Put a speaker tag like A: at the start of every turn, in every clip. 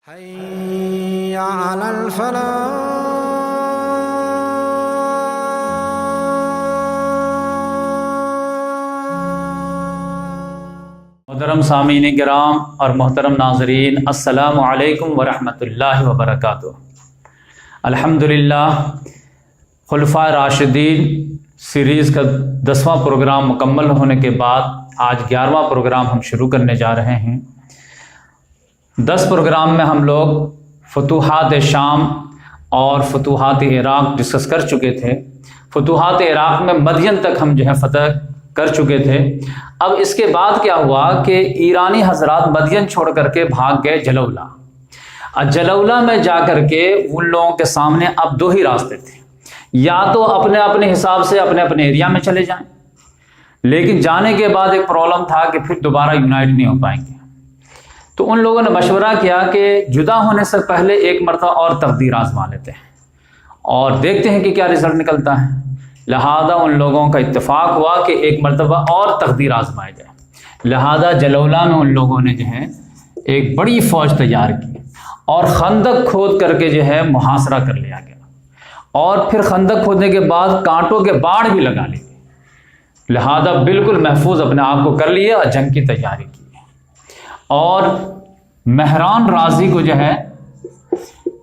A: حي على الفلاح.
B: محترم سامعین کرام اور محترم ناظرین، السلام علیکم ورحمۃ اللہ وبرکاتہ۔ الحمدللہ خلفائے راشدین سیریز کا 10واں پروگرام مکمل ہونے کے بعد آج 11واں پروگرام ہم شروع کرنے جا رہے ہیں۔ 10 پروگرام میں ہم لوگ فتوحات شام اور فتوحات عراق ڈسکس کر چکے تھے۔ فتوحات عراق میں مدین تک ہم فتح کر چکے تھے۔ اب اس کے بعد کیا ہوا کہ ایرانی حضرات مدین چھوڑ کر کے بھاگ گئے جلولہ۔ جلولہ میں جا کر کے ان لوگوں کے سامنے اب 2 ہی راستے تھے، یا تو اپنے اپنے حساب سے اپنے اپنے ایریا میں چلے جائیں، لیکن جانے کے بعد ایک پرابلم تھا کہ پھر دوبارہ یونائٹ نہیں ہو پائیں گے۔ تو ان لوگوں نے مشورہ کیا کہ جدا ہونے سے پہلے ایک مرتبہ اور تقدیر آزما لیتے ہیں اور دیکھتے ہیں کہ کیا رزلٹ نکلتا ہے۔ لہذا ان لوگوں کا اتفاق ہوا کہ ایک مرتبہ اور تقدیر آزمائی جائے۔ لہذا جلولہ میں ان لوگوں نے ایک بڑی فوج تیار کی اور خندق کھود کر کے محاصرہ کر لیا گیا، اور پھر خندق کھودنے کے بعد کانٹوں کے باڑ بھی لگا لیے۔ لہذا بالکل محفوظ اپنے آپ کو کر لیے اور جنگ کی تیاری کی۔ اور مہران رازی کو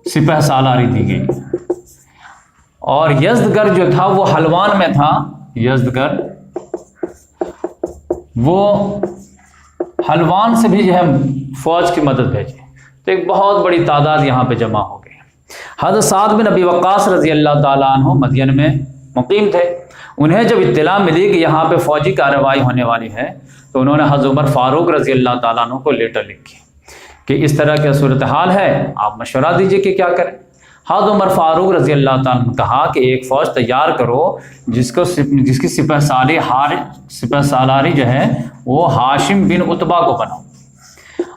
B: سپہ سالاری دی گئی، اور یزدگر جو تھا وہ حلوان میں تھا۔ یزدگر وہ حلوان سے بھی فوج کی مدد بھیجی، تو ایک بہت بڑی تعداد یہاں پہ جمع ہو گئی۔ حضرت سعد بن ابی وقاص رضی اللہ تعالیٰ عنہ مدین میں مقیم تھے۔ انہیں جب اطلاع ملی کہ یہاں پہ فوجی کارروائی ہونے والی ہے، تو انہوں نے حضرت عمر فاروق رضی اللہ تعالیٰ عنہ کو لیٹر لکھی کہ اس طرح کی صورتحال ہے، آپ مشورہ دیجئے کہ کیا کریں۔ حضرت عمر فاروق رضی اللہ تعالیٰ عنہ نے کہا کہ ایک فوج تیار کرو جس کی سپہ سالاری وہ ہاشم بن عتبہ کو بناؤ،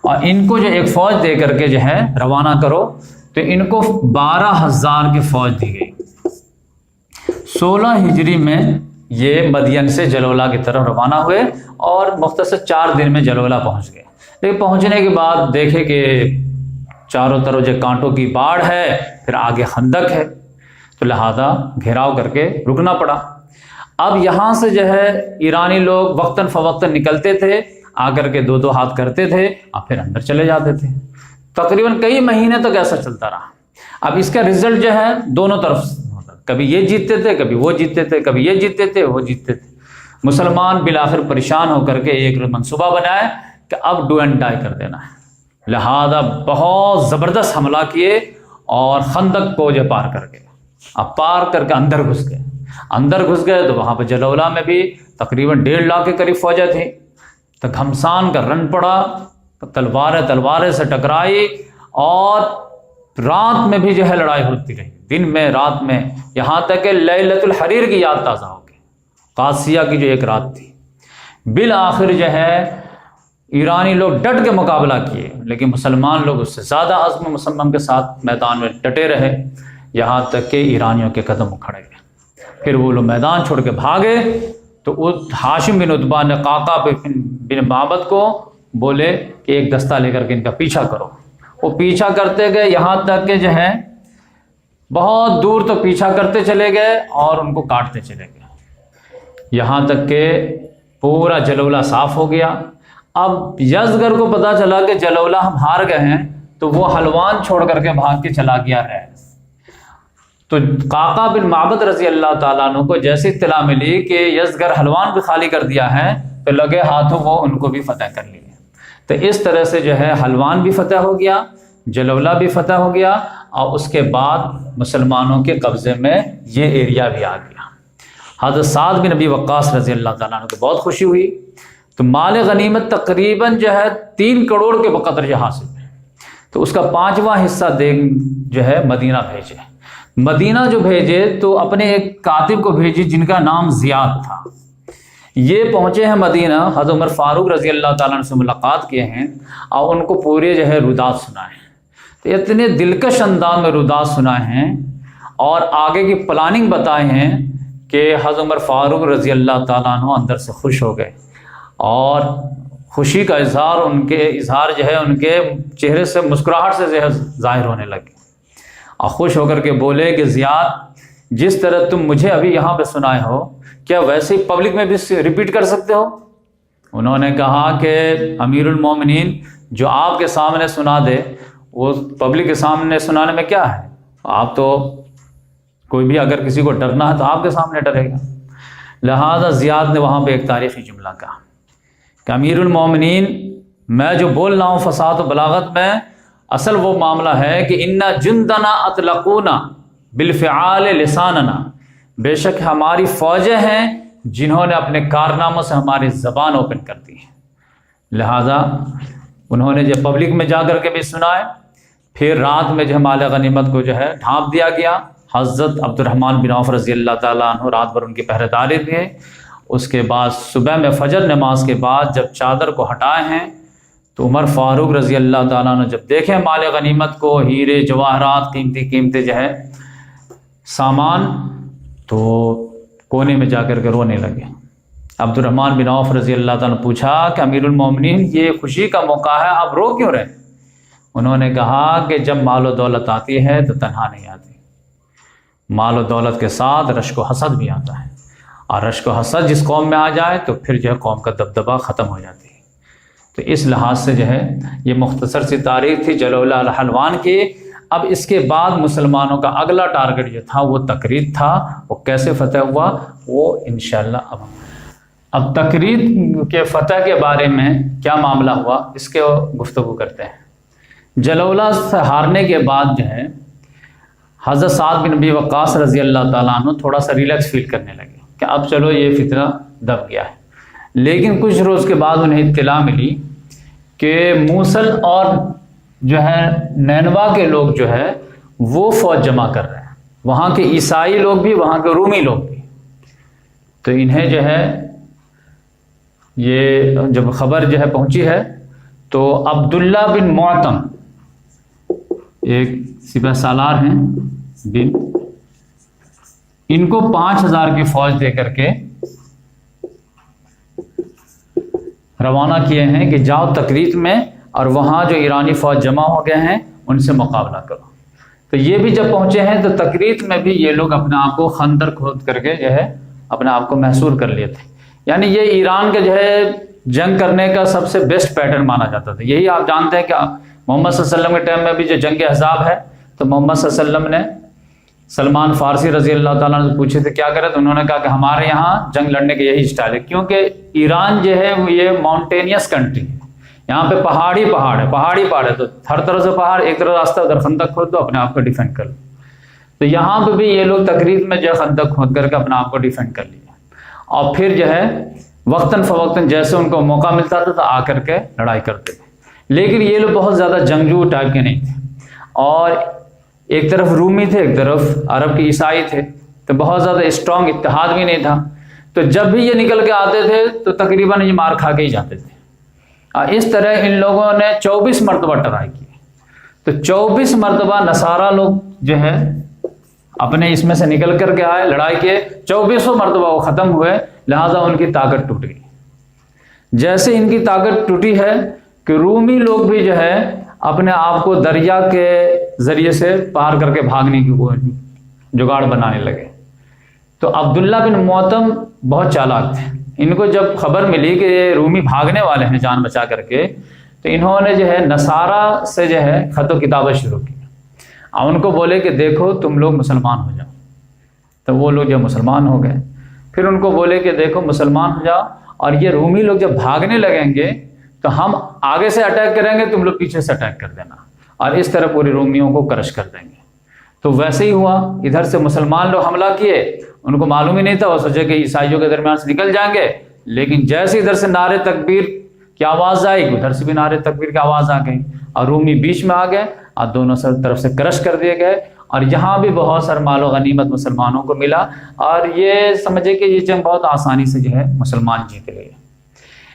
B: اور ان کو ایک فوج دے کر کے روانہ کرو۔ تو ان کو 12,000 کی فوج دی گئی۔ 16 ہجری میں یہ مدین سے جلولہ کی طرف روانہ ہوئے اور مختصر 4 دن میں جلولہ پہنچ گئے۔ لیکن پہنچنے کے بعد دیکھے کہ چاروں طرف کانٹوں کی باڑ ہے، پھر آگے خندق ہے، تو لہذا گھیراؤ کر کے رکنا پڑا۔ اب یہاں سے ایرانی لوگ وقتاً فوقتاً نکلتے تھے، آ کر کے 2 ہاتھ کرتے تھے اور پھر اندر چلے جاتے تھے۔ تقریباً کئی مہینے تک ایسا چلتا رہا۔ اب اس کا رزلٹ دونوں طرف ہوتا، کبھی یہ جیتتے تھے، کبھی وہ جیتتے تھے، کبھی یہ جیتتے تھے، وہ جیتتے تھے۔ مسلمان بالآخر پریشان ہو کر کے ایک منصوبہ بنائے کہ اب ڈو اینڈ ڈائی کر دینا ہے۔ لہذا بہت زبردست حملہ کیے اور خندق کو پار کر گئے۔ اب پار کر کے اندر گھس گئے تو وہاں پہ جلولہ میں بھی تقریباً 1.5 لاکھ کے قریب فوجیں تھیں۔ تو گھمسان کا رن پڑا، تلواریں سے ٹکرائی، اور رات میں بھی لڑائی ہوتی رہی، دن میں رات میں، یہاں تک کہ لیلۃ الحریر کی یاد تازہ ہو گئی، قادسیہ کی ایک رات تھی۔ بالآخر ایرانی لوگ ڈٹ کے مقابلہ کیے، لیکن مسلمان لوگ اس سے زیادہ عزم مصمم کے ساتھ میدان میں ڈٹے رہے، یہاں تک کہ ایرانیوں کے قدم اکھڑ گئے۔ پھر وہ لوگ میدان چھوڑ کے بھاگے تو ہاشم بن عتبہ نے قعقاع بن معبد کو بولے کہ ایک دستہ لے کر کے ان کا پیچھا کرو۔ وہ پیچھا کرتے گئے، یہاں تک کہ بہت دور تو پیچھا کرتے چلے گئے اور ان کو کاٹتے چلے گئے، یہاں تک کہ پورا جلولہ صاف ہو گیا۔ اب یزدگر کو پتا چلا کہ جلولہ ہم ہار گئے ہیں، تو وہ حلوان چھوڑ کر کے بھاگ کے چلا گیا ہے۔ تو قعقاع بن معبد رضی اللہ تعالیٰ عنہ کو جیسی اطلاع ملی کہ یزدگر حلوان بھی خالی کر دیا ہے، تو لگے ہاتھوں وہ ان کو بھی فتح کر لیے۔ تو اس طرح سے حلوان بھی فتح ہو گیا، جلولہ بھی فتح ہو گیا، اور اس کے بعد مسلمانوں کے قبضے میں یہ ایریا بھی آ گیا۔ حضرت سعد بن ابی وقاص رضی اللہ تعالیٰ عنہ کو بہت خوشی ہوئی، تو مال غنیمت تقریباً 3 کروڑ کے بقدر حاصل ہے۔ تو اس کا 5واں حصہ مدینہ بھیجے۔ مدینہ جو بھیجے تو اپنے ایک کاتب کو بھیجی جن کا نام زیاد تھا۔ یہ پہنچے ہیں مدینہ، حضرت عمر فاروق رضی اللہ تعالیٰ عنہ سے ملاقات کیے ہیں اور ان کو پورے رودات سنائے ہیں۔ تو اتنے دلکش انداز میں رودات سنائے ہیں اور آگے کی پلاننگ بتائے ہیں کہ حضرت عمر فاروق رضی اللہ تعالیٰ عنہ اندر سے خوش ہو گئے اور خوشی کا اظہار جو ہے ان کے چہرے سے مسکراہٹ سے جو ہے ظاہر ہونے لگے، اور خوش ہو کر کے بولے کہ زیاد جس طرح تم مجھے ابھی یہاں پہ سنائے ہو کیا ویسے ہی پبلک میں بھی ریپیٹ کر سکتے ہو؟ انہوں نے کہا کہ امیر المومنین جو آپ کے سامنے سنا دے وہ پبلک کے سامنے سنانے میں کیا ہے، آپ تو کوئی بھی اگر کسی کو ڈرنا ہے تو آپ کے سامنے ڈرے گا۔ لہذا زیاد نے وہاں پہ ایک تاریخی جملہ کہا کہ امیر المومنین میں جو بول رہا ہوں فصاحت و بلاغت میں، اصل وہ معاملہ ہے کہ انا جندنا اطلقونا بالفعال لساننا، بے شک ہماری فوجیں ہیں جنہوں نے اپنے کارناموں سے ہماری زبان اوپن کر دی ہے۔ لہذا انہوں نے جو پبلک میں جا کر کے بھی سنائے، پھر رات میں جو مال غنیمت کو جو ہے ڈھانپ دیا گیا۔ حضرت عبد الرحمن بن عوف رضی اللہ تعالیٰ عنہ رات بھر ان کی پہرے داری تھے۔ اس کے بعد صبح میں فجر نماز کے بعد جب چادر کو ہٹائے ہیں تو عمر فاروق رضی اللہ تعالیٰ عنہ جب دیکھیں مال غنیمت کو، ہیرے جواہرات قیمتی جو ہے سامان، تو کونے میں جا کر کے رونے لگے۔ عبد الرحمن بن عوف رضی اللہ تعالیٰ نے پوچھا کہ امیر المومنین یہ خوشی کا موقع ہے، آپ رو کیوں رہے؟ انہوں نے کہا کہ جب مال و دولت آتی ہے تو تنہا نہیں آتی، مال و دولت کے ساتھ رشک و حسد بھی آتا ہے، اور رشک و حسد جس قوم میں آ جائے تو پھر جو ہے قوم کا دبدبہ ختم ہو جاتی ہے۔ تو اس لحاظ سے جو ہے یہ مختصر سی تاریخ تھی جلولہ الحلوان کی۔ اب اس کے بعد مسلمانوں کا اگلا ٹارگٹ جو تھا وہ تکرید تھا۔ وہ کیسے فتح ہوا وہ انشاءاللہ اب تکرید کے فتح کے بارے میں کیا معاملہ ہوا اس کے گفتگو کرتے ہیں۔ جلولہ سے ہارنے کے بعد جو ہے حضرت سعد بن ابی وقاص رضی اللہ تعالیٰ عنہ تھوڑا سا ریلیکس فیل کرنے لگے کہ اب چلو یہ فتنہ دب گیا ہے، لیکن کچھ روز کے بعد انہیں اطلاع ملی کہ موصل اور جو ہے نینوا کے لوگ جو ہے وہ فوج جمع کر رہے ہیں، وہاں کے عیسائی لوگ بھی، وہاں کے رومی لوگ بھی۔ تو انہیں جو ہے یہ جب خبر جو ہے پہنچی ہے تو عبداللہ بن معتم ایک سپہ سالار ہیں بن، ان کو 5000 کی فوج دے کر کے روانہ کیے ہیں کہ جاؤ تکریت میں اور وہاں جو ایرانی فوج جمع ہو گئے ہیں ان سے مقابلہ کرو۔ تو یہ بھی جب پہنچے ہیں تو تکریت میں بھی یہ لوگ اپنے آپ کو خندر کھود کر کے جو ہے اپنے آپ کو محصور کر لیے تھے۔ یعنی یہ ایران کے جو ہے جنگ کرنے کا سب سے بیسٹ پیٹرن مانا جاتا تھا۔ یہی آپ جانتے ہیں کہ محمد صلی اللہ علیہ وسلم کے ٹائم میں بھی جو جنگ احزاب ہے تو محمد صلی اللہ علیہ وسلم نے سلمان فارسی رضی اللہ تعالیٰ نے پوچھے تھے کیا کرے، تو انہوں نے کہا کہ ہمارے یہاں جنگ لڑنے کا یہی اسٹائل ہے، کیونکہ ایران جو ہے وہ یہ ماؤنٹینیس کنٹری ہے، یہاں پہ پہاڑی پہاڑ ہے، تو ہر طرف سے پہاڑ، ایک طرف راستہ ادھر خندق کھود دو اپنے آپ کو ڈیفینڈ کر لو۔ تو یہاں پہ بھی یہ لوگ تقریب میں جو ہے خندق کھود کر کے اپنے آپ کو ڈیفینڈ کر لیا، اور پھر جو ہے وقتاً فوقتاً جیسے ان کو موقع ملتا تھا تو آ کر کے لڑائی کرتے تھے۔ لیکن یہ لوگ بہت زیادہ جنگجو ٹائپ کے نہیں تھے، اور ایک طرف رومی تھے ایک طرف عرب کے عیسائی تھے، تو بہت زیادہ اسٹرانگ اتحاد بھی نہیں تھا۔ تو جب بھی یہ نکل کے آتے تھے تو تقریباً یہ مار کھا کے ہی جاتے تھے۔ اور اس طرح ان لوگوں نے 24 مرتبہ ٹرائی کی، تو 24 مرتبہ نصارہ لوگ جو ہے اپنے اس میں سے نکل کر کے آئے، لڑائی کیے، 24 مرتبہ وہ ختم ہوئے، لہٰذا ان کی طاقت ٹوٹ گئی۔ جیسے ان کی طاقت ٹوٹی ہے کہ رومی لوگ بھی جو ہے اپنے آپ کو دریا کے ذریعے سے پار کر کے بھاگنے کی جگاڑ بنانے لگے۔ تو عبداللہ بن معتم بہت چالاک تھے، ان کو جب خبر ملی کہ یہ رومی بھاگنے والے ہیں جان بچا کر کے، تو انہوں نے جو ہے نصارہ سے جو ہے خط و کتابت شروع کی، اور ان کو بولے کہ دیکھو تم لوگ مسلمان ہو جاؤ۔ تو وہ لوگ جو مسلمان ہو گئے، پھر ان کو بولے کہ دیکھو مسلمان ہو جاؤ، اور یہ رومی لوگ جب بھاگنے لگیں گے تو ہم آگے سے اٹیک کریں گے، تم لوگ پیچھے سے اٹیک کر دینا، اور اس طرح پوری رومیوں کو کرش کر دیں گے۔ تو ویسے ہی ہوا، ادھر سے مسلمان لوگ حملہ کیے، ان کو معلوم ہی نہیں تھا، وہ سوچے کہ عیسائیوں کے درمیان سے نکل جائیں گے، لیکن جیسے ادھر سے نعرے تکبیر کی آواز آئی، ادھر سے بھی نعرے تکبیر کی آواز آ گئی، اور رومی بیچ میں آ گئے، اور دونوں طرف سے کرش کر دیے گئے، اور یہاں بھی بہت سارا مال و غنیمت مسلمانوں کو ملا، اور یہ سمجھے کہ یہ جنگ بہت آسانی سے جو ہے مسلمان جیت لیے۔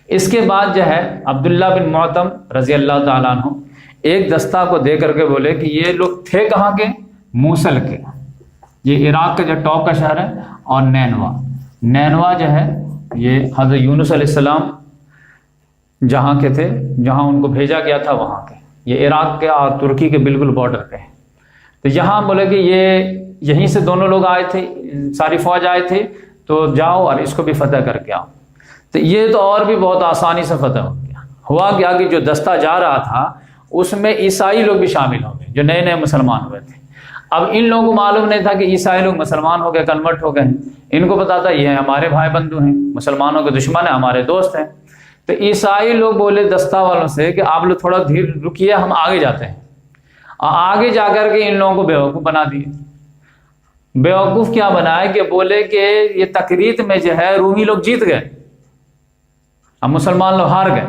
B: اس کے بعد جو ہے عبداللہ بن معتم رضی اللہ تعالیٰ عنہ ایک دستہ کو دے کر کے بولے کہ یہ لوگ تھے کہاں کے؟ موصل کے، یہ عراق کا جو ٹاپ کا شہر ہے، اور نینوا جو ہے یہ حضرت یونس علیہ السلام جہاں کے تھے، جہاں ان کو بھیجا گیا تھا وہاں کے، یہ عراق کے اور ترکی کے بالکل بارڈر پہ ہیں۔ تو یہاں بولے کہ یہیں سے دونوں لوگ آئے تھے، ساری فوج آئے تھے، تو جاؤ اور اس کو بھی فتح کر کے آؤ۔ تو یہ تو اور بھی بہت آسانی سے فتح ہو گیا۔ ہوا کیا کہ جو دستہ جا رہا تھا اس میں عیسائی لوگ بھی شامل ہو گئے جو نئے نئے مسلمان ہوئے تھے۔ اب ان لوگوں کو معلوم نہیں تھا کہ عیسائی لوگ مسلمان ہو گئے، کنورٹ ہو گئے ہیں۔ ان کو پتا تھا یہ ہمارے بھائی بندو ہیں، مسلمانوں کے دشمن ہیں، ہمارے دوست ہیں۔ تو عیسائی لوگ بولے دستہ والوں سے کہ آپ لوگ تھوڑا دھیر رکیے، ہم آگے جاتے ہیں۔ اور آگے جا کر کے ان لوگوں کو بیوقوف بنا دیے۔ بیوقوف کیا بنائے کہ بولے کہ یہ تکریت میں جو ہے رومی لوگ جیت گئے، اب مسلمان لوگ ہار گئے،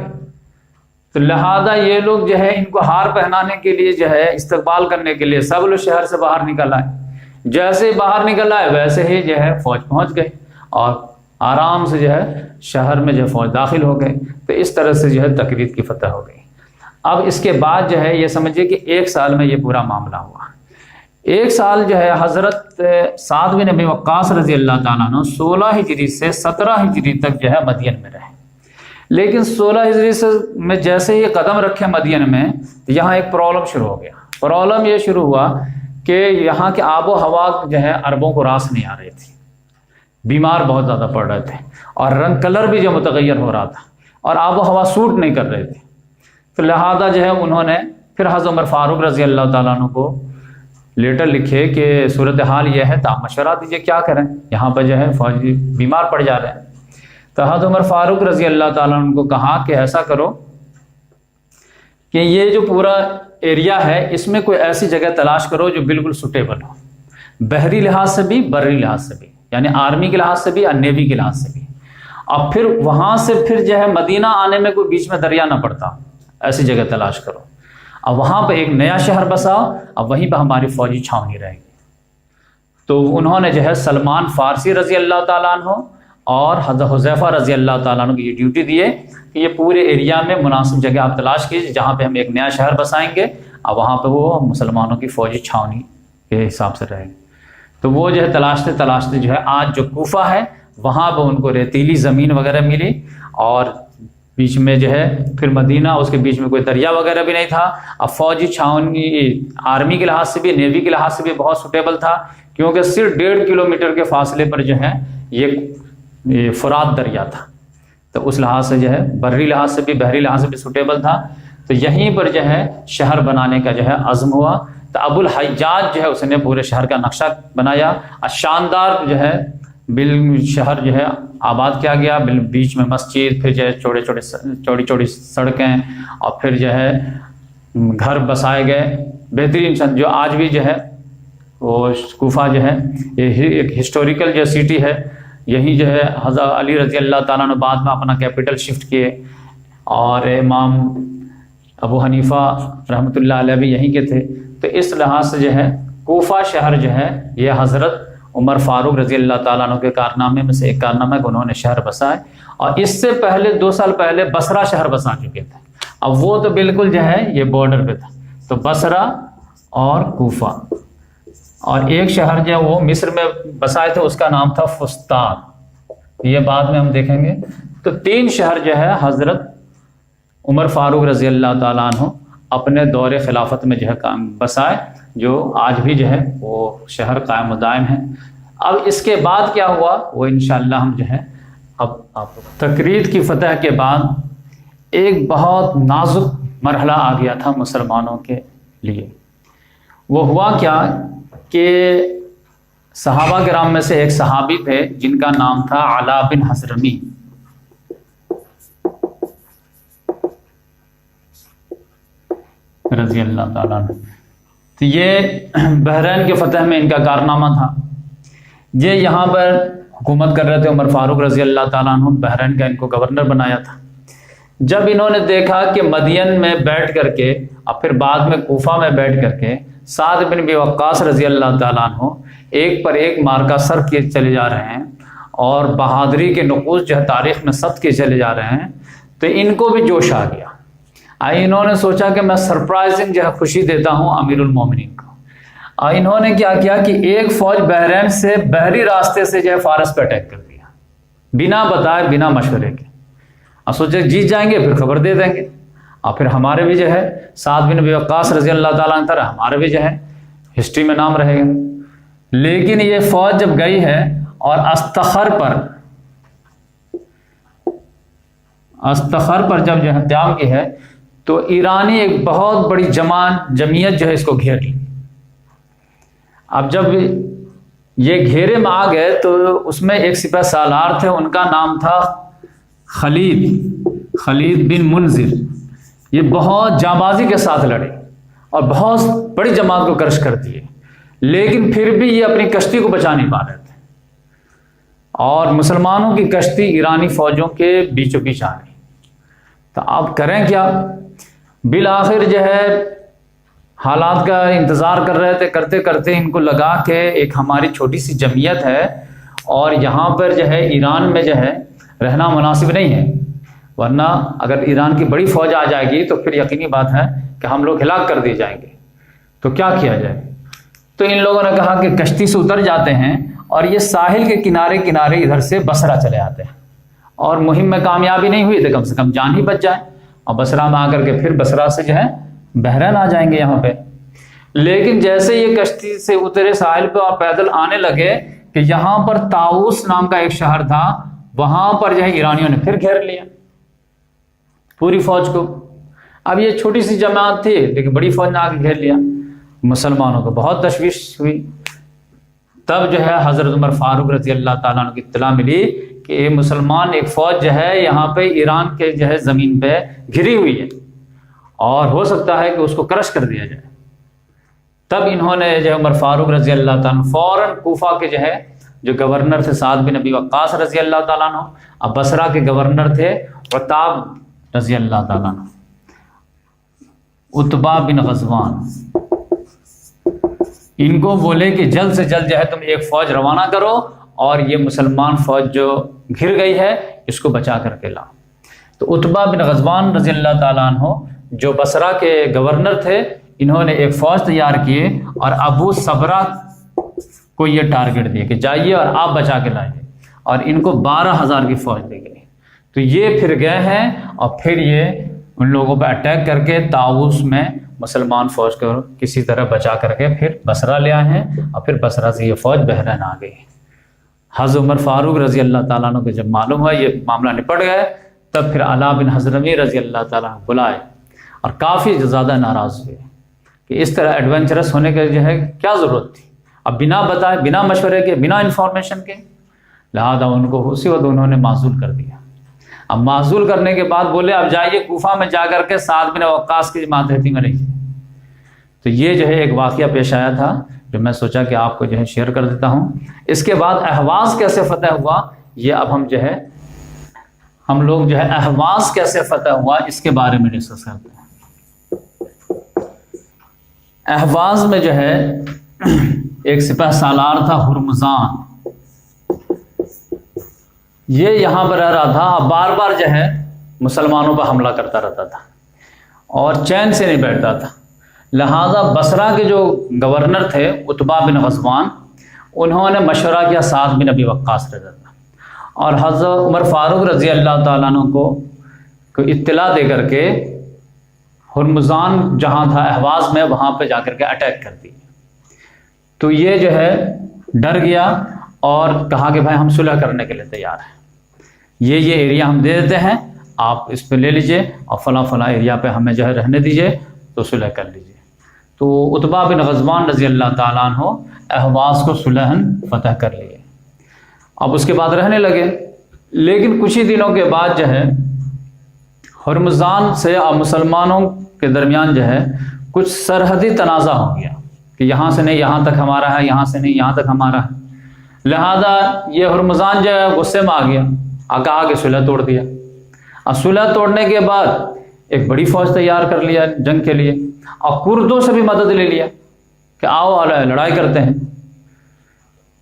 B: تو لہذا یہ لوگ جو ہے ان کو ہار پہنانے کے لیے جو ہے استقبال کرنے کے لیے سب لوگ شہر سے باہر نکل آئے۔ جیسے ہی باہر نکل آئے ویسے ہی جو ہے فوج پہنچ گئی اور آرام سے جو ہے شہر میں جو ہے فوج داخل ہو گئے۔ تو اس طرح سے جو ہے تکریت کی فتح ہو گئی۔ اب اس کے بعد جو ہے یہ سمجھیے کہ 1 سال میں یہ پورا معاملہ ہوا۔ 1 سال جو ہے حضرت سعد بن ابی وقاص رضی اللہ تعالیٰ عنہ 16 ہجری سے 17 ہجری تک جو ہے مدین میں رہے۔ لیکن 16 ہجری سے میں جیسے ہی قدم رکھے مدین میں، یہاں ایک پرابلم شروع ہو گیا۔ پرابلم یہ شروع ہوا کہ یہاں کے آب و ہوا جو ہے عربوں کو راس نہیں آ رہی تھی، بیمار بہت زیادہ پڑ رہے تھے، اور رنگ کلر بھی جو متغیر ہو رہا تھا، اور آب و ہوا سوٹ نہیں کر رہے تھے۔ تو لہذا جو ہے انہوں نے پھر حضرت عمر فاروق رضی اللہ تعالیٰ عنہ کو لیٹر لکھے کہ صورتحال یہ ہے، تو آپ مشورہ دیجیے کیا کریں، یہاں پر جو ہے فوجی بیمار پڑ جا رہے ہیں۔ تو حضرت عمر فاروق رضی اللہ تعالیٰ عنہ کو کہا کہ ایسا کرو کہ یہ جو پورا ایریا ہے اس میں کوئی ایسی جگہ تلاش کرو جو بالکل سوٹیبل ہو، بحری لحاظ سے بھی بری لحاظ سے بھی، یعنی آرمی کے لحاظ سے بھی اور نیوی کے لحاظ سے بھی، اور پھر وہاں سے پھر جو ہے مدینہ آنے میں کوئی بیچ میں دریا نہ پڑتا، ایسی جگہ تلاش کرو، اب وہاں پہ ایک نیا شہر بساؤ، اب وہیں پہ ہماری فوجی چھاونی رہے گی۔ تو انہوں نے جو ہے سلمان فارسی رضی اللہ تعالیٰ عنہ اور حضرت حذیفہ رضی اللہ تعالیٰ عنہ کی یہ ڈیوٹی دیے کہ یہ پورے ایریا میں مناسب جگہ آپ تلاش کیجیے جہاں پہ ہم ایک نیا شہر بسائیں گے، اور وہاں پہ وہ مسلمانوں کی فوجی چھاونی کے حساب سے رہے گی۔ تو وہ جو ہے تلاشتے تلاشتے جو ہے آج جو کوفہ ہے وہاں پہ ان کو ریتیلی زمین وغیرہ ملی، اور بیچ میں جو ہے پھر مدینہ، اس کے بیچ میں کوئی دریا وغیرہ بھی نہیں تھا۔ اب فوجی چھاونی آرمی کے لحاظ سے بھی نیوی کے لحاظ سے بھی بہت سوٹیبل تھا، کیونکہ صرف 1.5 کلومیٹر کے فاصلے پر جو ہے یہ فرات دریا تھا، تو اس لحاظ سے جو ہے بری لحاظ سے بھی بحری لحاظ سے بھی سوٹیبل تھا۔ تو یہیں پر جو ہے شہر بنانے کا جو ہے عزم ہوا۔ تو ابو الحجاج جو ہے اس نے پورے شہر کا نقشہ بنایا، اور شاندار جو ہے شہر جو ہے آباد کیا گیا، بیچ میں مسجد، پھر جو ہے چوڑی چوڑی سڑکیں، اور پھر جو ہے گھر بسائے گئے بہترین، جو آج بھی جو ہے وہ کوفہ جو ہے یہ ایک ہسٹوریکل جو سٹی ہے، یہی جو ہے حضرت علی رضی اللہ تعالیٰ نے بعد میں اپنا کیپٹل شفٹ کیے، اور امام ابو حنیفہ رحمۃ اللہ علیہ بھی یہیں کے تھے۔ تو اس لحاظ سے جو ہے کوفہ شہر جو ہے یہ حضرت عمر فاروق رضی اللہ تعالیٰ عنہ کے کارنامے میں سے ایک کارنامہ ہے کہ انہوں نے شہر بسائے، اور اس سے پہلے 2 سال پہلے بصرہ شہر بسا چکے تھے۔ اب وہ تو بالکل جو ہے یہ بارڈر پہ تھا، تو بصرہ اور کوفہ، اور ایک شہر جو ہے وہ مصر میں بسائے تھے، اس کا نام تھا فسطاط، یہ بعد میں ہم دیکھیں گے۔ تو 3 شہر جو ہے حضرت عمر فاروق رضی اللہ تعالیٰ عنہ اپنے دور خلافت میں جو ہے بسائے، جو آج بھی جو ہے وہ شہر قائم و دائم ہے۔ اب اس کے بعد کیا ہوا وہ انشاءاللہ ہم جو ہے اب تکریت کی فتح کے بعد ایک بہت نازک مرحلہ آ گیا تھا مسلمانوں کے لیے۔ وہ ہوا کیا کہ صحابہ کرام میں سے ایک صحابی تھے جن کا نام تھا علا بن حضرمی، رضی اللہ تعالیٰ عنہ۔ تو یہ بحرین کے فتح میں ان کا کارنامہ تھا۔ یہ یہاں پر حکومت کر رہے تھے، عمر فاروق رضی اللہ تعالیٰ عنہ بحرین کا ان کو گورنر بنایا تھا۔ جب انہوں نے دیکھا کہ مدین میں بیٹھ کر کے اور پھر بعد میں کوفہ میں بیٹھ کر کے سعد بن ابی وقاص رضی اللہ تعالیٰ عنہ ایک پر ایک مارکا سر کیے چلے جا رہے ہیں، اور بہادری کے نقوش جو ہے تاریخ میں ثبت کیے چلے جا رہے ہیں، تو ان کو بھی جوش آ گیا۔ انہوں نے سوچا کہ میں سرپرائزنگ جو ہے خوشی دیتا ہوں امیر المومنین کو، اور انہوں نے کیا کیا کہ ایک فوج بحرین سے بحری راستے سے جو ہے فارس پہ اٹیک کر دیا، بنا بتائے بنا مشورے کے۔ اور سوچے جیت جائیں گے پھر خبر دے دیں گے، اور پھر ہمارے بھی جو ہے سعد بن ابی وقاص رضی اللہ تعالیٰ عنہ طرح ہمارے بھی جو ہے ہسٹری میں نام رہے گا۔ لیکن یہ فوج جب گئی ہے اور استخر پر جب جو ہے قیام کی ہے تو ایرانی ایک بہت بڑی جمعیت جو ہے اس کو گھیر لی۔ اب جب یہ گھیرے میں آ گئے تو اس میں ایک سپہ سالار تھے، ان کا نام تھا خالد بن منذر۔ یہ بہت جانبازی کے ساتھ لڑے اور بہت بڑی جماعت کو کرش کر دیے، لیکن پھر بھی یہ اپنی کشتی کو بچا نہیں پا رہے تھے، اور مسلمانوں کی کشتی ایرانی فوجوں کے بیچوں بیچ آ گئی۔ تو اب کریں کیا؟ بالآخر جو ہے حالات کا انتظار کر رہے تھے، کرتے کرتے ان کو لگا کہ ایک ہماری چھوٹی سی جمعیت ہے اور یہاں پر جو ہے ایران میں جو ہے رہنا مناسب نہیں ہے، ورنہ اگر ایران کی بڑی فوج آ جائے گی تو پھر یقینی بات ہے کہ ہم لوگ ہلاک کر دیے جائیں گے، تو کیا کیا جائے؟ تو ان لوگوں نے کہا کہ کشتی سے اتر جاتے ہیں اور یہ ساحل کے کنارے کنارے ادھر سے بصرہ چلے آتے ہیں، اور مہم میں کامیابی نہیں ہوئی تو کم سے کم جان ہی بچ جائے، اور بصرہ میں آ کر کے پھر بصرہ سے جو ہے بحرین آ جائیں گے یہاں پہ۔ لیکن جیسے یہ کشتی سے اترے ساحل پہ اور پیدل آنے لگے کہ یہاں پر طاؤس نام کا ایک شہر تھا، وہاں پر جو ہے ایرانیوں نے پھر گھیر لیا پوری فوج کو۔ اب یہ چھوٹی سی جماعت تھی لیکن بڑی فوج نے آ کے گھیر لیا، مسلمانوں کو بہت تشویش ہوئی۔ تب جو ہے حضرت عمر فاروق رضی اللہ تعالیٰ عنہ کی اطلاع ملی کہ یہ مسلمان ایک فوج جو ہے یہاں پہ ایران کے جو ہے زمین پہ گھری ہوئی ہے اور ہو سکتا ہے کہ اس کو کرش کر دیا جائے۔ تب انہوں نے جو ہے عمر فاروق رضی اللہ تعالیٰ عنہ فوراً کوفہ کے جو ہے جو گورنر تھے سعد بن ابی وقاص رضی اللہ تعالیٰ عنہ، اب بصرہ کے گورنر تھے عتاب رضی اللہ تعالیٰ عنہ، عتبہ بن غزوان، ان کو بولے کہ جلد سے جلد جو ہے تم ایک فوج روانہ کرو اور یہ مسلمان فوج جو گھر گئی ہے اس کو بچا کر کے لاؤ۔ تو عتبہ بن غزوان رضی اللہ تعالیٰ عنہ جو بصرہ کے گورنر تھے، انہوں نے ایک فوج تیار کیے اور ابو صبرہ کو یہ ٹارگٹ دیے کہ جائیے اور آپ بچا کے لائیے، اور ان کو 12,000 کی فوج دی گئی۔ تو یہ پھر گئے ہیں اور پھر یہ ان لوگوں پہ اٹیک کر کے طاؤس میں مسلمان فوج کو کسی طرح بچا کر کے پھر بصرہ لے آئے ہیں، اور پھر بصرہ سے یہ فوج بحرین آ گئی۔ حضرت عمر فاروق رضی اللہ تعالیٰ عنہ کو جب معلوم ہوا یہ معاملہ نپٹ گئے، تب پھر علاء بن حضرمی رضی اللہ تعالیٰ عنہ بلائے اور کافی زیادہ ناراض ہوئے کہ اس طرح ایڈونچرس ہونے کے جو ہے کیا ضرورت تھی، اب بنا بتائے، بنا مشورے کے، بنا انفارمیشن کے، لہذا ان کو اسی وقت انہوں نے معزول کر دیا۔ اب معزول کرنے کے بعد بولے اب جائیے کوفہ میں جا کر کے سعد بن وقاص کی ماتحتی میں رہیے۔ تو یہ جو ہے ایک واقعہ پیش آیا تھا جو میں سوچا کہ آپ کو جو ہے شیئر کر دیتا ہوں۔ اس کے بعد اہواز کیسے فتح ہوا، یہ اب ہم لوگ جو ہے اہواز کیسے فتح ہوا اس کے بارے میں ڈسکس کرتے ہیں۔ اہواز میں جو ہے ایک سپہ سالار تھا ہرمزان، یہ یہاں پر رہ رہا تھا، بار بار جو ہے مسلمانوں پر حملہ کرتا رہتا تھا اور چین سے نہیں بیٹھتا تھا، لہذا بصرہ کے جو گورنر تھے عتبہ بن غزوان، انہوں نے مشورہ کیا سعد بن ابی وقاص رضی اللہ اور حضرت عمر فاروق رضی اللہ تعالیٰ عنہ کو اطلاع دے کر کے ہرمزان جہاں تھا اہواز میں، وہاں پہ جا کر کے اٹیک کر دی۔ تو یہ جو ہے ڈر گیا اور کہا کہ بھائی ہم صلح کرنے کے لیے تیار ہیں، یہ ایریا ہم دے دیتے ہیں، آپ اس پہ لے لیجئے اور فلاں فلاں ایریا پہ ہمیں جو ہے رہنے دیجئے، تو صلح کر لیجئے۔ تو عتبہ بن غزوان رضی اللہ تعالیٰ عنہ اہواز کو صلحاً فتح کر لیے، اب اس کے بعد رہنے لگے۔ لیکن کچھ ہی دنوں کے بعد جو ہے ہرمزان سے اور مسلمانوں کے درمیان جو ہے کچھ سرحدی تنازع ہو گیا کہ یہاں سے نہیں یہاں تک ہمارا ہے، یہاں سے نہیں یہاں تک ہمارا ہے، لہذا یہ ہرمزان جو ہے غصے میں آ گیا، کہا کہ صلح توڑ دیا، اور صلح توڑنے کے بعد ایک بڑی فوج تیار کر لیا جنگ کے لیے، اور کردوں سے بھی مدد لے لیا کہ آؤ لڑائی کرتے ہیں۔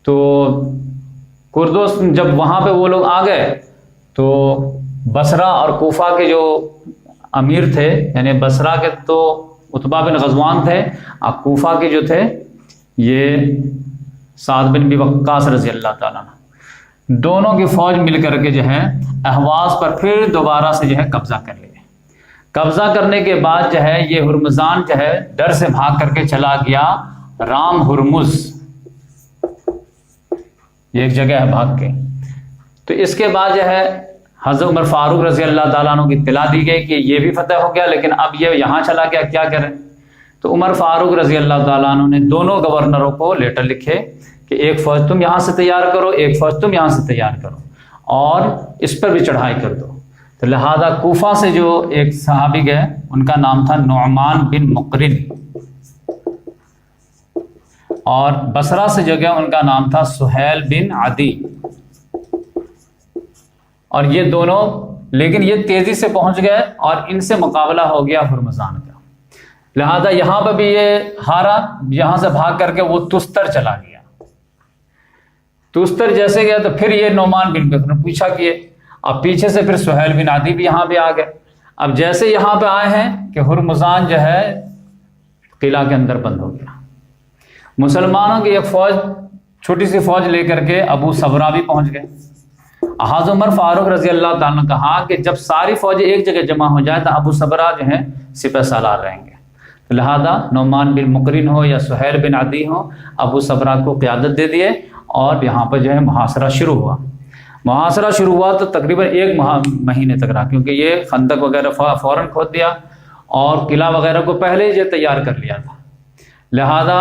B: تو کردوں جب وہاں پہ وہ لوگ آ گئے تو بصرہ اور کوفہ کے جو امیر تھے، یعنی بصرہ کے تو عتبہ بن غزوان تھے، اور کوفہ کے جو تھے یہ سعد بن ابی وقاص رضی اللہ تعالیٰ عنہ، دونوں کی فوج مل کر کے جو ہے اہواز پر پھر دوبارہ سے جو ہے قبضہ کر لیا۔ قبضہ کرنے کے بعد جو ہے یہ ہرمزان جو ہے ڈر سے بھاگ کر کے چلا گیا رام ہرمز، یہ ایک جگہ ہے بھاگ کے۔ تو اس کے بعد جو ہے حضرت عمر فاروق رضی اللہ تعالیٰ عنہ کی اطلاع دی گئی کہ یہ بھی فتح ہو گیا، لیکن اب یہ یہاں چلا گیا، کیا کریں؟ تو عمر فاروق رضی اللہ تعالیٰ عنہ نے دونوں گورنروں کو لیٹر لکھے کہ ایک فوج تم یہاں سے تیار کرو، ایک فوج تم یہاں سے تیار کرو، اور اس پر بھی چڑھائی کر دو۔ تو لہذا کوفہ سے جو ایک صحابی گئے ان کا نام تھا نعمان بن مقرن، اور بصرہ سے جو گئے ان کا نام تھا سہیل بن عدی، اور یہ دونوں، لیکن یہ تیزی سے پہنچ گئے اور ان سے مقابلہ ہو گیا ہرمزان کا، لہذا یہاں پہ بھی یہ ہارا، یہاں سے بھاگ کر کے وہ تستر چلا گیا۔ تستر جیسے گیا تو پھر یہ نعمان بن مقرن نے پوچھا کہ اب پیچھے سے پھر سہیل بن عدی بھی یہاں پہ آ گئے۔ اب جیسے یہاں پہ آئے ہیں کہ ہرمزان جو ہے قلعہ کے اندر بند ہو گیا، مسلمانوں کی ایک فوج، چھوٹی سی فوج لے کر کے ابو صبرہ بھی پہنچ گئے۔ حضرت عمر فاروق رضی اللہ تعالیٰ نے کہا کہ جب ساری فوجیں ایک جگہ جمع ہو جائے تو ابو صبرہ جو ہیں سپہ سالار رہیں گے، لہذا نعمان بن مقرن ہو یا سہیل بن عدی ہو، ابو صبرہ کو قیادت دے دیے، اور یہاں پر جو ہے محاصرہ شروع ہوا۔ محاصرہ شروع ہوا تو تقریباً ایک مہینے تک رہا، کیونکہ یہ خندق وغیرہ فوراً کھود دیا اور قلعہ وغیرہ کو پہلے ہی جو تیار کر لیا تھا، لہذا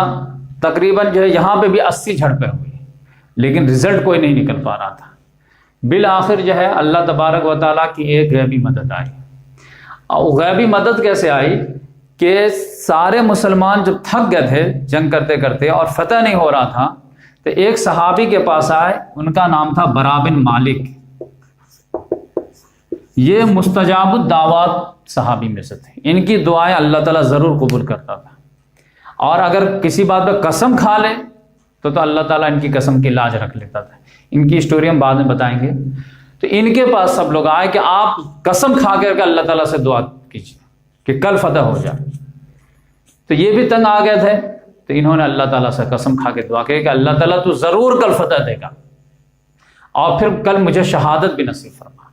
B: تقریباً جو ہے یہاں پہ بھی 80 جھڑپیں ہوئی، لیکن رزلٹ کوئی نہیں نکل پا رہا تھا۔ بالآخر جو ہے اللہ تبارک و تعالیٰ کی ایک غیبی مدد آئی، اور غیبی مدد کیسے آئی کہ سارے مسلمان جب تھک گئے تھے جنگ کرتے کرتے اور فتح نہیں ہو رہا تھا، تو ایک صحابی کے پاس آئے، ان کا نام تھا برا بن مالک۔ یہ مستجاب الدعوات صحابی میں سے تھے، ان کی دعائیں اللہ تعالیٰ ضرور قبول کرتا تھا، اور اگر کسی بات پہ قسم کھا لے تو اللہ تعالیٰ ان کی قسم کی لاج رکھ لیتا تھا۔ ان کی اسٹوری ہم بعد میں بتائیں گے۔ تو ان کے پاس سب لوگ آئے کہ آپ قسم کھا کر کے اللہ تعالیٰ سے دعا کیجیے کہ کل فتح ہو جائے۔ تو یہ بھی تنگ آ گئے تھے، تو انہوں نے اللہ تعالیٰ سے قسم کھا کے دعا کی کہ اللہ تعالیٰ تو ضرور کل فتح دے گا، اور پھر کل مجھے شہادت بھی نصیب فرما۔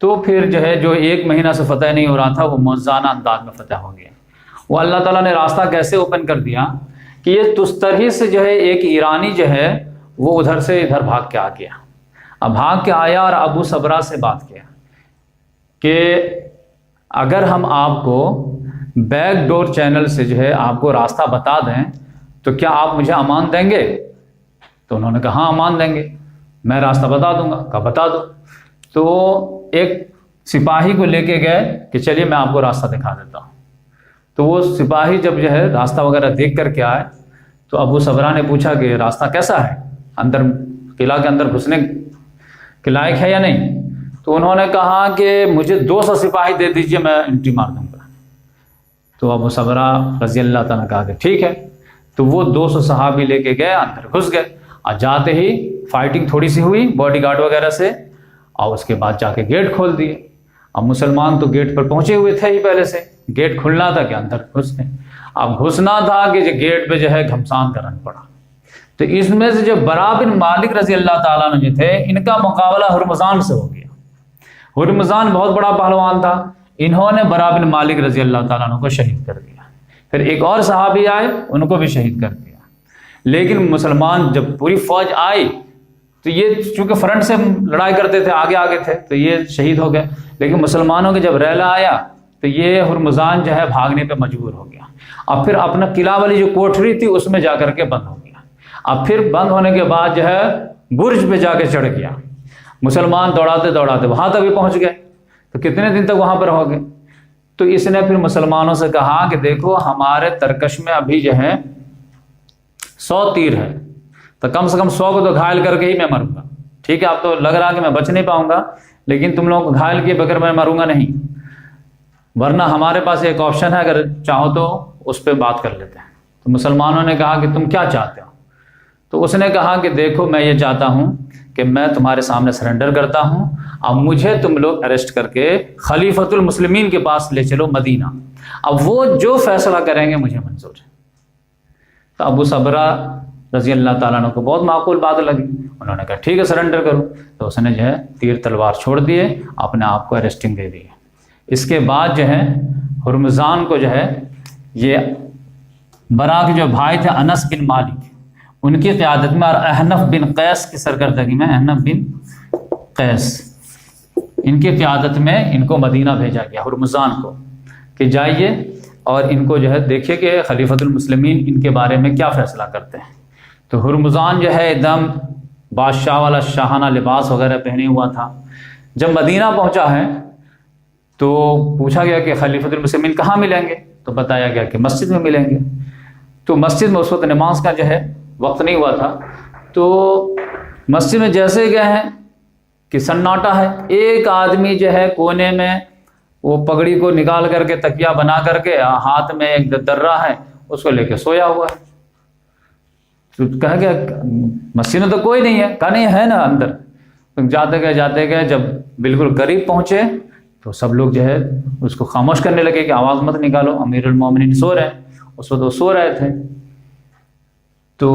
B: تو پھر جو ہے جو ایک مہینہ سے فتح نہیں ہو رہا تھا، وہ موزانہ انداز میں فتح ہو گیا۔ وہ اللہ تعالیٰ نے راستہ کیسے اوپن کر دیا کہ یہ تسترہی سے جو ہے ایک ایرانی جو ہے وہ ادھر سے ادھر بھاگ کے آ گیا۔ اب بھاگ کے آیا اور ابو صبرہ سے بات کیا کہ اگر ہم آپ کو بیک ڈور چینل سے جو ہے آپ کو راستہ بتا دیں تو کیا آپ مجھے امان دیں گے؟ تو انہوں نے کہا ہاں امان دیں گے، میں راستہ بتا دوں گا۔ کہا بتا دو۔ تو ایک سپاہی کو لے کے گئے کہ چلیے میں آپ کو راستہ دکھا دیتا ہوں۔ تو وہ سپاہی جب جو ہے راستہ وغیرہ دیکھ کر کے آئے تو ابو صبرہ نے پوچھا کہ راستہ کیسا ہے، اندر قلعہ کے اندر گھسنے کے لائق ہے یا نہیں؟ تو انہوں نے کہا کہ مجھے 200 سپاہی دے دیجئے، میں انٹری مار دوں گا۔ تو ابو صبرہ رضی اللہ تعالیٰ نے کہا کہ ٹھیک ہے۔ تو وہ 200 صحابی لے کے گئے، اندر گھس گئے، اور جاتے ہی فائٹنگ تھوڑی سی ہوئی باڈی گارڈ وغیرہ سے، اور اس کے بعد جا کے گیٹ کھول دیے۔ اب مسلمان تو گیٹ پر پہنچے ہوئے تھے ہی پہلے سے، گیٹ کھلنا تھا کہ اندر گھس گئے۔ اب گھسنا تھا کہ جو گیٹ پہ جو ہے گھمسان کا رن پڑا۔ تو اس میں سے جو برا بن مالک رضی اللہ تعالیٰ عنہ جو تھے، ان کا مقابلہ ہرمزان سے ہو گیا۔ ہرمزان بہت بڑا پہلوان تھا، انہوں نے برا بن مالک رضی اللہ تعالیٰ عنہ کو شہید کر دیا۔ پھر ایک اور صحابی آئے، ان کو بھی شہید کر دیا۔ لیکن مسلمان جب پوری فوج آئی تو یہ چونکہ فرنٹ سے لڑائی کرتے تھے، آگے آگے تھے، تو یہ شہید ہو گئے۔ لیکن مسلمانوں کے جب ریلا آیا تو یہ ہرمزان جو ہے بھاگنے پہ مجبور ہو گیا، اب پھر اپنا قلعہ والی جو کوٹھری تھی اس میں جا کر کے بند ہو گیا۔ اب پھر بند ہونے کے بعد جو ہے برج پہ جا کے چڑھ گیا۔ مسلمان دوڑاتے دوڑاتے وہاں تک بھی پہنچ گئے، تو کتنے دن تک وہاں پر رہو گے؟ تو اس نے پھر مسلمانوں سے کہا کہ دیکھو ہمارے ترکش میں ابھی جو ہے 100 تیر ہے، تو کم سے کم 100 کو تو گھائل کر کے ہی میں مروں گا۔ ٹھیک ہے، اب تو لگ رہا کہ میں بچ نہیں پاؤں گا، لیکن تم لوگوں کو گھائل کیے بغیر میں مروں گا نہیں، ورنہ ہمارے پاس ایک آپشن ہے، اگر چاہو تو اس پہ بات کر لیتے ہیں۔ تو مسلمانوں نے کہا کہ تم کیا چاہتے ہو؟ تو اس نے کہا کہ دیکھو میں یہ چاہتا ہوں کہ میں تمہارے سامنے سرنڈر کرتا ہوں، اب مجھے تم لوگ اریسٹ کر کے خلیفۃ المسلمین کے پاس لے چلو مدینہ، اب وہ جو فیصلہ کریں گے مجھے منظور ہے۔ تو ابو صبرہ رضی اللہ تعالیٰ عنہ کو بہت معقول بات لگی. انہوں نے کہا ٹھیک ہے سرنڈر کرو. تو اس نے جو ہے تیر تلوار چھوڑ دیے, اپنے آپ کو اریسٹنگ دے دی. اس کے بعد جو ہے ہرمزان کو جو ہے یہ برا کے جو بھائی تھے انس بن مالک, ان کی قیادت میں اور احنف بن قیس کی سرکردگی میں, احنف بن قیس ان کی قیادت میں ان کو مدینہ بھیجا گیا, ہرمزان کو, کہ جائیے اور ان کو جو ہے دیکھیے کہ خلیفۃ المسلمین ان کے بارے میں کیا فیصلہ کرتے ہیں. تو ہرمزان جو ہے ایک دم بادشاہ والا شاہانہ لباس وغیرہ پہنے ہوا تھا. جب مدینہ پہنچا ہے تو پوچھا گیا کہ خلیفۃ المسلمین کہاں ملیں گے, تو بتایا گیا کہ مسجد میں ملیں گے. تو مسجد میں اس وقت نماز کا جو ہے وقت نہیں ہوا تھا, تو مسجد میں جیسے گئے ہیں کہ سناٹا ہے. ایک آدمی جو ہے کونے میں وہ پگڑی کو نکال کر کے تکیہ بنا کر کے ہاتھ میں ایک درہ ہے اس کو لے کے سویا ہوا ہے. تو کہا گیا مسجد میں تو کوئی نہیں ہے, کہا نہیں ہے نا اندر. جاتے گئے جب بالکل قریب پہنچے تو سب لوگ جو ہے اس کو خاموش کرنے لگے کہ آواز مت نکالو, امیر المومنین سو رہے ہیں. اس وقت وہ سو رہے تھے. تو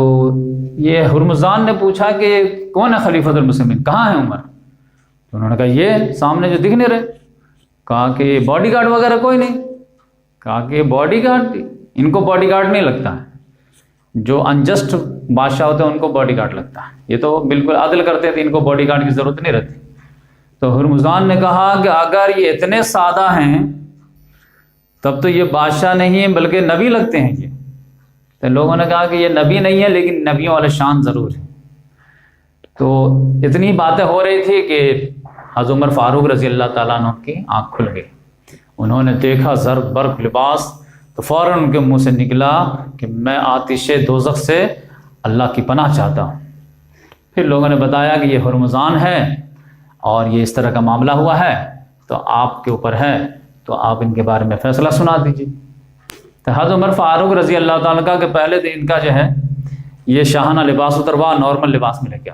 B: یہ ہرمزان نے پوچھا کہ کون ہے خلیفۃ المسلمین, کہاں ہے عمر؟ تو انہوں نے کہا یہ سامنے جو دکھ نہیں رہے. کہا کہ باڈی گارڈ وغیرہ کوئی نہیں. کہا کہ باڈی گارڈ, ان کو باڈی گارڈ نہیں لگتا ہے, جو انجسٹ بادشاہ ہوتے ہیں ان کو باڈی گارڈ لگتا ہے, یہ تو بالکل عدل کرتے تھے, ان کو باڈی گارڈ کی ضرورت نہیں رہتی. تو ہرمزان نے کہا کہ اگر یہ اتنے سادہ ہیں تب تو یہ بادشاہ نہیں ہیں بلکہ نبی لگتے ہیں. یہ تو لوگوں نے کہا کہ یہ نبی نہیں ہے لیکن نبیوں والا شان ضرور ہے. تو اتنی باتیں ہو رہی تھی کہ حضرت عمر فاروق رضی اللہ تعالیٰ عنہ کی آنکھ کھل گئی. انہوں نے دیکھا زرق برق لباس, تو فوراً ان کے منہ سے نکلا کہ میں آتش دوزخ سے اللہ کی پناہ چاہتا ہوں. پھر لوگوں نے بتایا کہ یہ ہرمزان ہے اور یہ اس طرح کا معاملہ ہوا ہے, تو آپ کے اوپر ہے, تو آپ ان کے بارے میں فیصلہ سنا دیجیے. تو حضرت عمر فاروق رضی اللہ تعالیٰ کا کہ پہلے تو ان کا جو ہے یہ شاہانہ لباس اتروا, نارمل لباس میں لے گیا.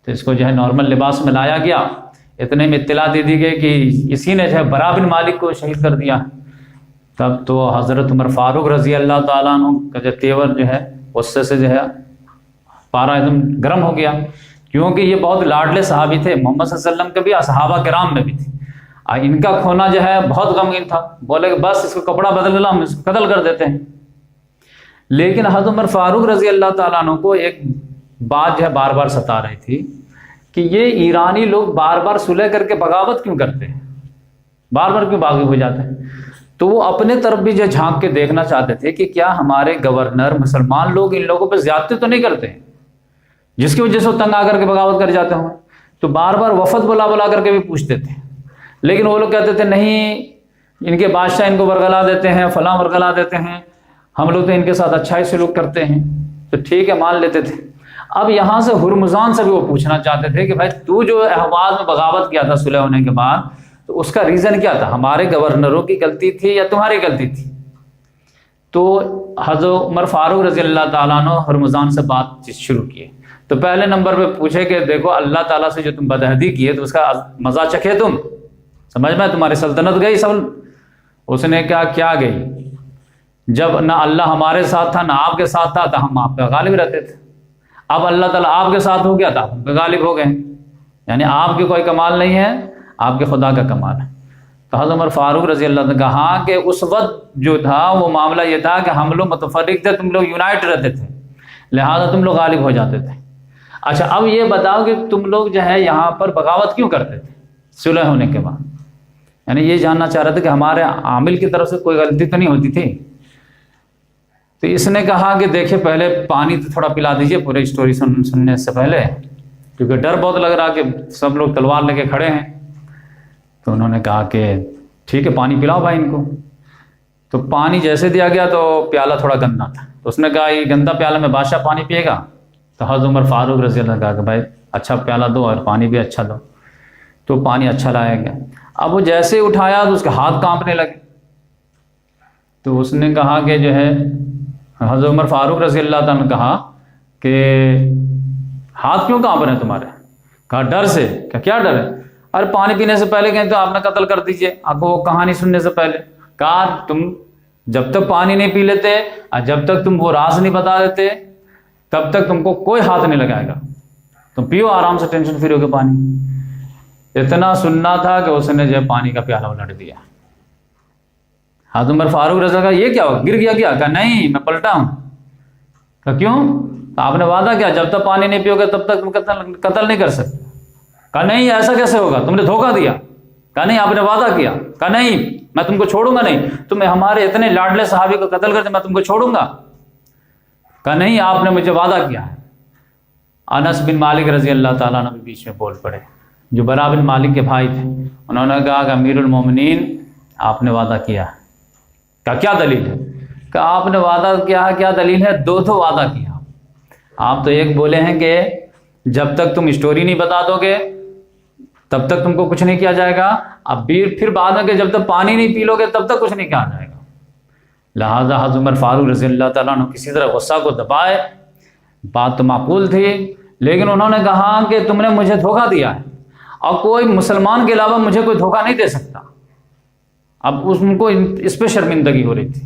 B: تو اس کو جو ہے نارمل لباس میں لایا گیا. اتنے میں اطلاع دے دی گئی کہ اسی نے جو ہے برا بن مالک کو شہید کر دیا. تب تو حضرت عمر فاروق رضی اللہ تعالیٰ عنہ کا جو تیور جو ہے غصے سے جو ہے پارا ایک دم گرم ہو گیا, کیونکہ یہ بہت لاڈلے صحابی تھے. محمد صلی اللہ علیہ وسلم کے بھی صحابہ کرام میں بھی تھے. ان کا کھونا جو ہے بہت غمگین تھا. بولے کہ بس اس کو کپڑا بدل لا, ہم اس کو قتل کر دیتے ہیں. لیکن حضرت عمر فاروق رضی اللہ تعالیٰ عنہ کو ایک بات جو ہے بار بار ستا رہی تھی کہ یہ ایرانی لوگ بار بار صلح کر کے بغاوت کیوں کرتے ہیں, بار بار کیوں باغی ہو جاتے ہیں. تو وہ اپنے طرف بھی جو جھانک کے دیکھنا چاہتے تھے کہ کیا ہمارے گورنر مسلمان لوگ ان لوگوں پہ زیادتی تو نہیں کرتے ہیں جس کی وجہ سے وہ تنگ آ کر کے بغاوت کر جاتے ہوں. تو بار بار وفد بلا کر کے بھی پوچھتے تھے, لیکن وہ لوگ کہتے تھے نہیں, ان کے بادشاہ ان کو ورگلا دیتے ہیں, فلاں ورگلا دیتے ہیں, ہم لوگ تو ان کے ساتھ اچھا ہی سلوک کرتے ہیں. تو ٹھیک ہے مان لیتے تھے. اب یہاں سے ہرمزان سے بھی وہ پوچھنا چاہتے تھے کہ بھائی تو جو احواز میں بغاوت کیا تھا صلح ہونے کے بعد, تو اس کا ریزن کیا تھا, ہمارے گورنروں کی غلطی تھی یا تمہاری غلطی تھی؟ تو حضرت عمر فاروق رضی اللہ تعالیٰ عنہ ہرمزان سے بات چیت شروع کیے. تو پہلے نمبر پہ پوچھے کہ دیکھو اللہ تعالیٰ سے جو تم بدعہدی کیے تو اس کا مزہ چکھے, تم سمجھ میں تمہاری سلطنت گئی سب. اس نے کہا کیا گئی, جب نہ اللہ ہمارے ساتھ تھا نہ آپ کے ساتھ تھا تو ہم آپ پہ غالب رہتے تھے. اب اللہ تعالیٰ آپ کے ساتھ ہو گیا تھا, ہم پہ غالب ہو گئے. یعنی آپ کے کوئی کمال نہیں ہے, آپ کے خدا کا کمال ہے. تو حضرت عمر فاروق رضی اللہ عنہ نے کہا کہ اس وقت جو تھا وہ معاملہ یہ تھا کہ ہم لوگ متفرق تھے, تم لوگ یونائٹ رہتے تھے, لہذا تم لوگ غالب ہو جاتے تھے. اچھا اب یہ بتاؤ کہ تم لوگ جو ہے یہاں پر بغاوت کیوں کرتے تھے صلح ہونے کے بعد؟ یعنی یہ جاننا چاہ رہے تھے کہ ہمارے عامل کی طرف سے کوئی غلطی تو نہیں ہوتی تھی. تو اس نے کہا کہ دیکھیں پہلے پانی تو تھوڑا پلا دیجئے پورے اسٹوری سننے سے پہلے, کیونکہ ڈر بہت لگ رہا کہ سب لوگ تلوار لے کے کھڑے ہیں. تو انہوں نے کہا کہ ٹھیک ہے پانی پلاؤ بھائی ان کو. تو پانی جیسے دیا گیا تو پیالہ تھوڑا گندا تھا. تو اس نے کہا یہ گندا پیالہ میں بادشاہ پانی پیے گا؟ تو حضرت عمر فاروق رضی اللہ عنہ نے کہا کہ بھائی اچھا پیالہ دو اور پانی بھی اچھا دو. تو پانی اچھا لایا گیا. اب وہ جیسے اٹھایا تو اس کے ہاتھ کانپنے لگے. تو اس نے کہا کہ جو ہے حضرت عمر فاروق رضی اللہ عنہ نے کہا کہ ہاتھ کیوں کانپ رہے ہیں تمہارے؟ کہا ڈر سے. کیا ڈر ہے؟ ارے پانی پینے سے پہلے کہیں تو آپ نے قتل کر دیجئے, آپ کو وہ کہانی سننے سے پہلے. کہا تم جب تک پانی نہیں پی لیتے اور جب تک تم وہ راز نہیں بتا دیتے تب تک تم کو کوئی ہاتھ نہیں لگائے گا، تم پیو آرام سے ٹینشن فری ہو کے پانی۔ اتنا سننا تھا کہ اس نے جو پانی کا پیالہ الٹ دیا۔ حضرت عمر فاروق رضی اللہ عنہ یہ کیا ہوا، گر گیا کیا؟ کہا نہیں میں پلٹا ہوں۔ کہا کیوں؟ آپ نے وعدہ کیا جب تک پانی نہیں پیو گے تب تک تم قتل نہیں کر سکتے۔ کہا نہیں ایسا کیسے ہوگا، تم نے دھوکہ دیا۔ کہا نہیں آپ نے وعدہ کیا۔ کہا نہیں میں تم کو چھوڑوں گا نہیں، تم ہمارے اتنے لاڈلے صحابی کو قتل کر دے میں تم کو چھوڑوں گا۔ کہا نہیں آپ نے مجھے وعدہ کیا ہے۔ انس بن مالک رضی اللہ تعالیٰ عنہ بھی بیچ میں بول پڑے، جو برا بن مالک کے بھائی تھے۔ انہوں نے کہا کہ امیر المومنین آپ نے وعدہ کیا ہے۔ کہا کیا دلیل ہے؟ کہا آپ نے وعدہ کیا ہے، کیا دلیل ہے؟ دو وعدہ کیا آپ تو ایک بولے ہیں کہ جب تک تم اسٹوری نہیں بتا دو گے تب تک تم کو کچھ نہیں کیا جائے گا، اب پھر بعد میں کہ جب تک پانی نہیں پی لو گے تب تک کچھ نہیں کیا جائے گا۔ لہٰذا حضرت عمر فاروق رضی اللہ تعالیٰ عنہ کسی طرح غصہ کو دبائے، بات تو معقول تھی لیکن انہوں نے کہا کہ تم نے مجھے دھوکہ دیا ہے اور کوئی مسلمان کے علاوہ مجھے کوئی دھوکہ نہیں دے سکتا۔ اب ان کو اس پہ شرمندگی ہو رہی تھی،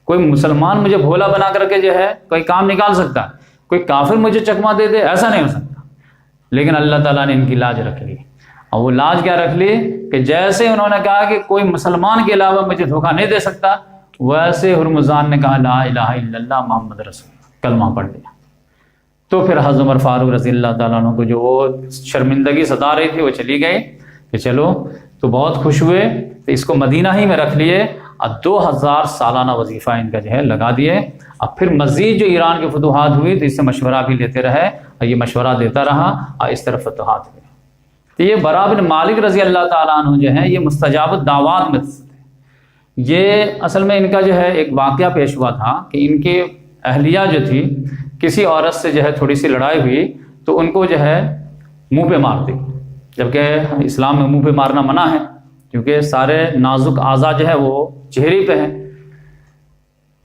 B: کوئی مسلمان مجھے بھولا بنا کر کے جو ہے کوئی کام نکال سکتا ہے، کوئی کافر مجھے چکما دے دے ایسا نہیں ہو سکتا۔ لیکن اللہ تعالیٰ نے ان کی لاج رکھ لی، اور وہ لاج کیا رکھ لی کہ جیسے انہوں نے کہا کہ کوئی مسلمان کے علاوہ مجھے دھوکہ نہیں دے سکتا، ویسے ہرمزان نے کہا لا الہ الا اللہ محمد رسول اللہ، کلمہ پڑھ لیا۔ تو پھر حضرت عمر فاروق رضی اللہ تعالیٰ عنہ کو جو وہ شرمندگی ستا رہی تھی وہ چلی گئی کہ چلو تو بہت خوش ہوئے، تو اس کو مدینہ ہی میں رکھ لیے اور 2000 سالانہ وظیفہ ان کا جو ہے لگا دیے۔ اب پھر مزید جو ایران کی فتوحات ہوئی تو اس سے مشورہ بھی لیتے رہے اور یہ مشورہ دیتا رہا اور اس طرح فتوحات ہوئی۔ تو یہ برا بن مالک رضی اللہ تعالیٰ عنہ جو ہے یہ مستجاب الدعوات میں تھے۔ یہ اصل میں ان کا جو ہے ایک واقعہ پیش ہوا تھا کہ ان کی اہلیہ جو تھی کسی عورت سے جو ہے تھوڑی سی لڑائی ہوئی تو ان کو جو ہے منہ پہ مار دی، جبکہ اسلام میں منہ پہ مارنا منع ہے کیونکہ سارے نازک اعضاء جو ہے وہ چہرے پہ ہیں،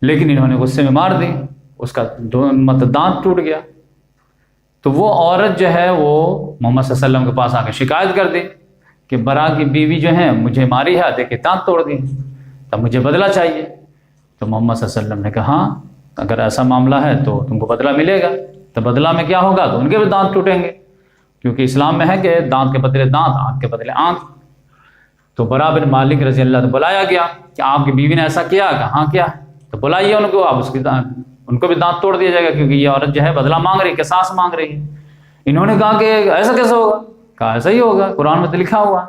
B: لیکن انہوں نے غصے میں مار دی، اس کا دانت ٹوٹ گیا۔ تو وہ عورت جو ہے وہ محمد صلی اللہ علیہ وسلم کے پاس آ کے شکایت کر دی کہ برا کی بیوی جو ہے مجھے ماری ہے، دیکھ کے دانت توڑ دی، تب مجھے بدلہ چاہیے۔ تو محمد صلی اللہ علیہ وسلم نے کہا ہاں اگر ایسا معاملہ ہے تو تم کو بدلہ ملے گا۔ تو بدلہ میں کیا ہوگا؟ تو ان کے بھی دانت ٹوٹیں گے، کیونکہ اسلام میں ہے کہ دانت کے بدلے دانت، آنکھ کے بدلے آنکھ۔ تو برا بن مالک رضی اللہ عنہ بلایا گیا کہ آپ کی بیوی نے ایسا کیا؟ کہا ہاں کیا ہے؟ تو بلائیے ان کو، آپ ان کو بھی دانت توڑ دیا جائے گا کیونکہ یہ عورت جو ہے بدلہ مانگ رہی ہے، قصاص مانگ رہی ہے۔ انہوں نے کہا کہ ایسا کیسے ہوگا؟ کہا ایسا ہی ہوگا، قرآن میں تو لکھا ہوا۔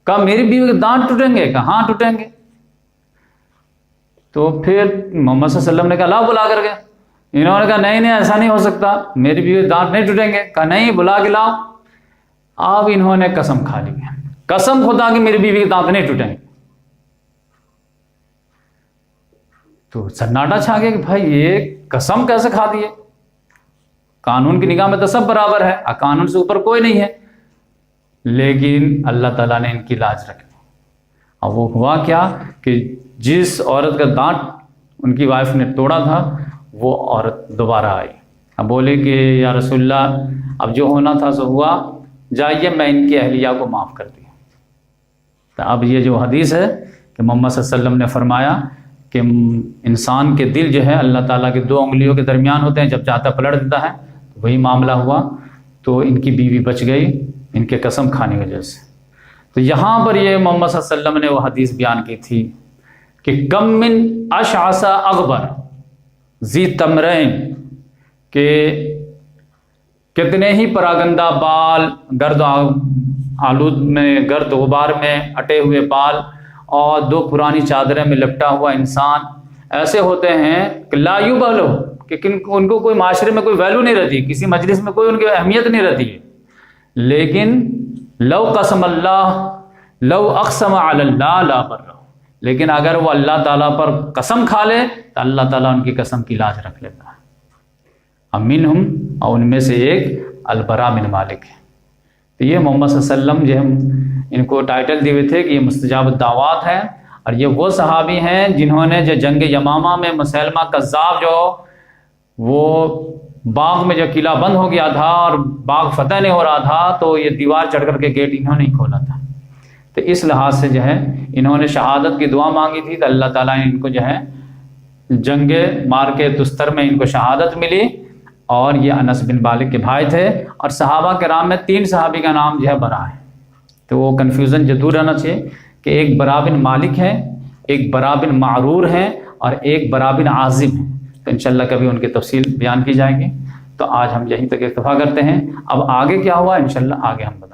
B: کہا میری بیوی کے دانت ٹوٹیں گے؟ کہا ہاں ٹوٹیں گے۔ تو پھر محمد صلی اللہ علیہ وسلم نے کہا لاؤ بلا کر کے۔ انہوں نے کہا نہیں ایسا نہیں ہو سکتا، میری بیوی کے دانت نہیں ٹوٹیں گے۔ کہا نہیں بلا کے لاؤ۔ اب انہوں نے قسم کھا لی، قسم خدا کہ میری بیوی کے دانت نہیں ٹوٹیں گے۔ تو سناٹا چھا گیا کہ بھائی یہ قسم کیسے کھا دیے؟ قانون کی نگاہ میں تو سب برابر ہے، قانون سے اوپر کوئی نہیں ہے، لیکن اللہ تعالیٰ نے ان کی لاج رکھی۔ اور وہ ہوا کیا کہ جس عورت کا دانت ان کی وائف نے توڑا تھا وہ عورت دوبارہ آئی، اب بولے کہ یا رسول اللہ اب جو ہونا تھا سو ہوا، جائیے میں ان کی اہلیہ کو معاف کر دیا۔ تو اب یہ جو حدیث ہے کہ محمد صلی اللہ علیہ وسلم نے فرمایا کہ انسان کے دل جو ہے اللہ تعالیٰ کے 2 انگلیوں کے درمیان ہوتے ہیں، جب چاہتا پلٹ دیتا ہے، وہی معاملہ ہوا۔ تو ان کی بیوی بچ گئی ان کے قسم کھانے کی وجہ سے۔ تو یہاں پر یہ محمد صلی اللہ علیہ وسلم نے وہ حدیث بیان کی تھی کہ کم من اشعث اغبر ذی تمرین، کہ کتنے ہی پراگندہ بال، گرد آلود میں، گرد غبار میں اٹے ہوئے بال اور 2 پرانی چادریں میں لپٹا ہوا انسان ایسے ہوتے ہیں کہ لا یبالو، کہ ان کو کوئی معاشرے میں کوئی ویلو نہیں رہتی، کسی مجلس میں کوئی ان کی اہمیت نہیں رہتی ہے، لیکن لو قسم اللہ لو اقسم علی اللہ لا برہ، لیکن اگر وہ اللہ تعالیٰ پر قسم کھا لے تو اللہ تعالیٰ ان کی قسم کی لاج رکھ لیتا ہے۔ امنہم، اور ان میں سے ایک البراء بن مالک ہے۔ تو یہ محمد صلی اللہ علیہ وسلم جو ہم ان کو ٹائٹل دیے ہوئے تھے کہ یہ مستجاب الدعوات ہیں، اور یہ وہ صحابی ہیں جنہوں نے جو جنگ یمامہ میں مسیلمہ کذاب جو وہ باغ میں جو قلعہ بند ہو گیا تھا اور باغ فتح نہیں ہو رہا تھا تو یہ دیوار چڑھ کر کے گیٹ انہوں نے ہی کھولا تھا۔ تو اس لحاظ سے جو ہے انہوں نے شہادت کی دعا مانگی تھی تو اللہ تعالیٰ نے ان کو جو ہے جنگ مار کے دستر میں ان کو شہادت ملی، اور یہ انس بن مالک کے بھائی تھے، اور صحابہ کرام میں 3 صحابی کا نام جو ہے برا ہے، تو وہ کنفیوژن جو دور رہنا چاہیے کہ ایک برا بن مالک ہے، ایک برا بن معرور ہے، اور ایک برا بن عازب ہے. تو انشاءاللہ کبھی ان کی تفصیل بیان کی جائے گی. تو آج ہم یہیں تک اکتفا کرتے ہیں. اب آگے کیا ہوا انشاءاللہ آگے ہم بتائیں.